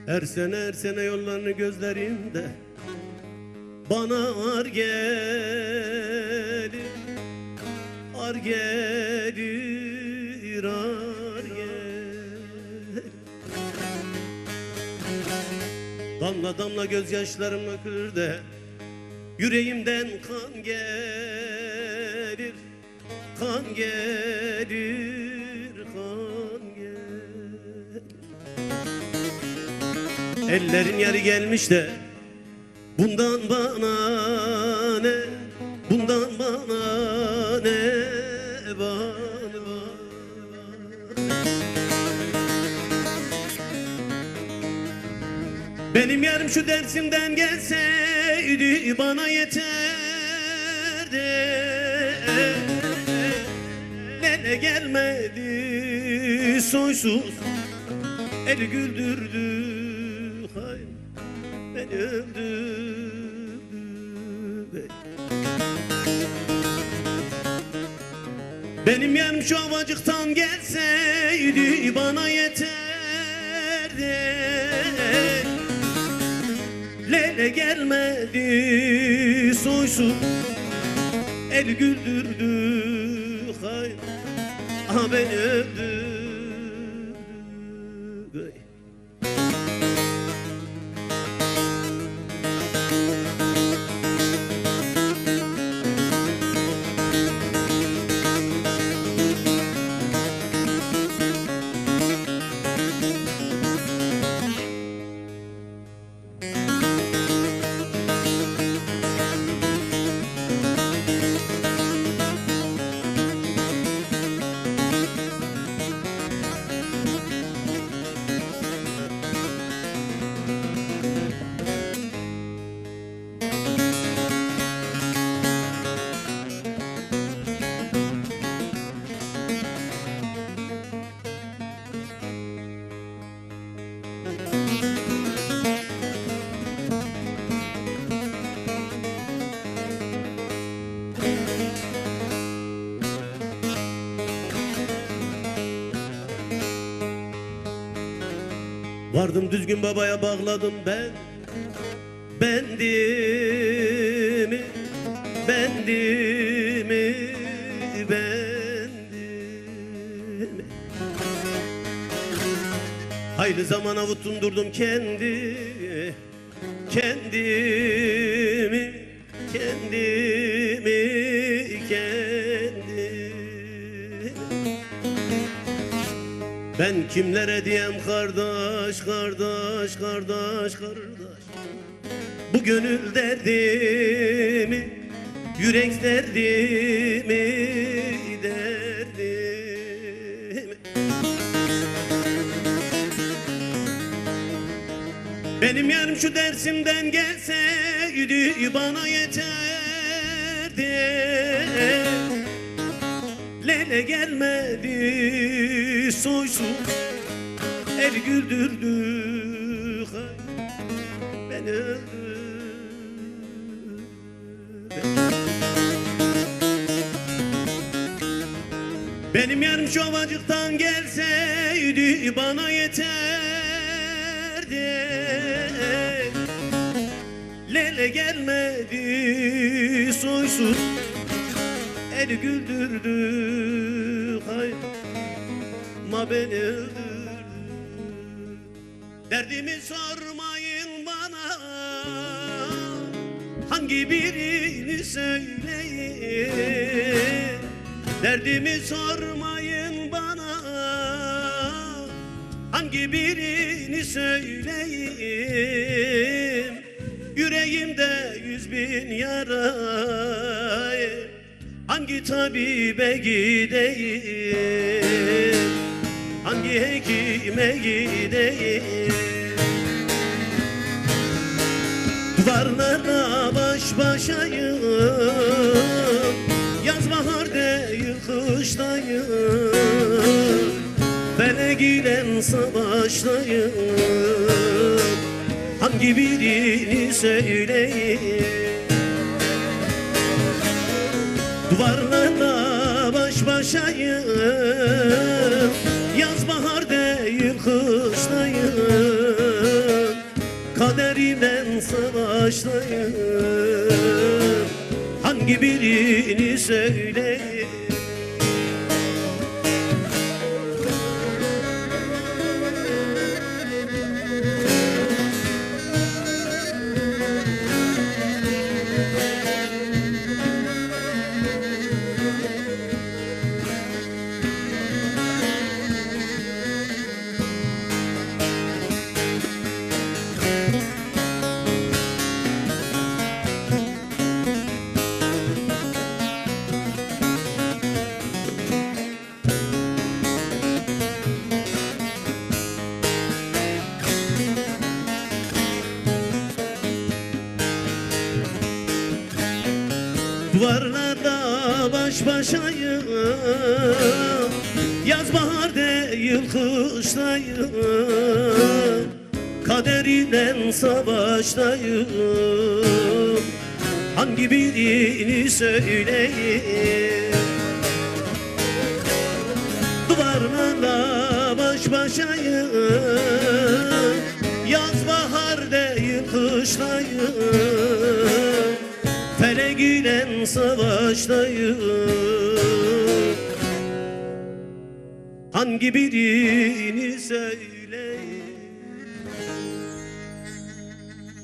Her sene yollarını gözlerimde bana ar gelir, ar gelir, ar gelir. Damla damla gözyaşlarım akır de yüreğimden kan gelir, kan gelir, kan gelir. Ellerin yeri gelmiş de bundan bana ne, bundan bana ne, bana. Benim yarım şu dersimden gelseydi bana yeterdi. Ne gelmedi soysuz, eli güldürdü. Beni öldürdü. Benim yerim şu avacıktan gelseydi bana yeterdi. Lele gelmedi soysuz, el güldürdü. Hay, aha beni öldürdü. Vardım düzgün babaya bağladım ben bendimi, bendimi, bendimi. Hayli zaman avuttum durdum kendimi, kendimi, kendimi. Ben kimlere diyem kardeş, kardeş, kardeş, kardeş. Bu gönül derdimi, yürek derdimi, derdimi. Benim yarım şu dersimden gelseydi bana yeterdi. Lele gelmedi soysuz, el güldürdü. Beni öldürdü. Benim yarım şu ovacıktan gelseydi bana yeterdi. Lele gelmedi soysuz, el güldürdü. Hay, ma beni öldürdü. Derdimi sormayın bana, hangi birini söyleyin. Derdimi sormayın bana, hangi birini söyleyeyim. Yüreğimde 100.000 yara, hangi tabibe gideyim, hangi hekime gideyim. Duvarlarla baş başayım, yaz bahar değil kıştayım, felek ile savaştayım. Hangi birini söyleyeyim? Duvarlarla baş başayım, yaz bahar değil kıştayım, kaderimden savaştayım. Hangi birini söyleyeyim? Duvarlarda baş başayım, yaz bahar değil kıştayım, kaderinden savaştayım. Hangi birini söyleyeyim? Duvarlarla baş başayım, yaz bahar değil kıştayım, felek ile savaştayım. Hangi birini söyle?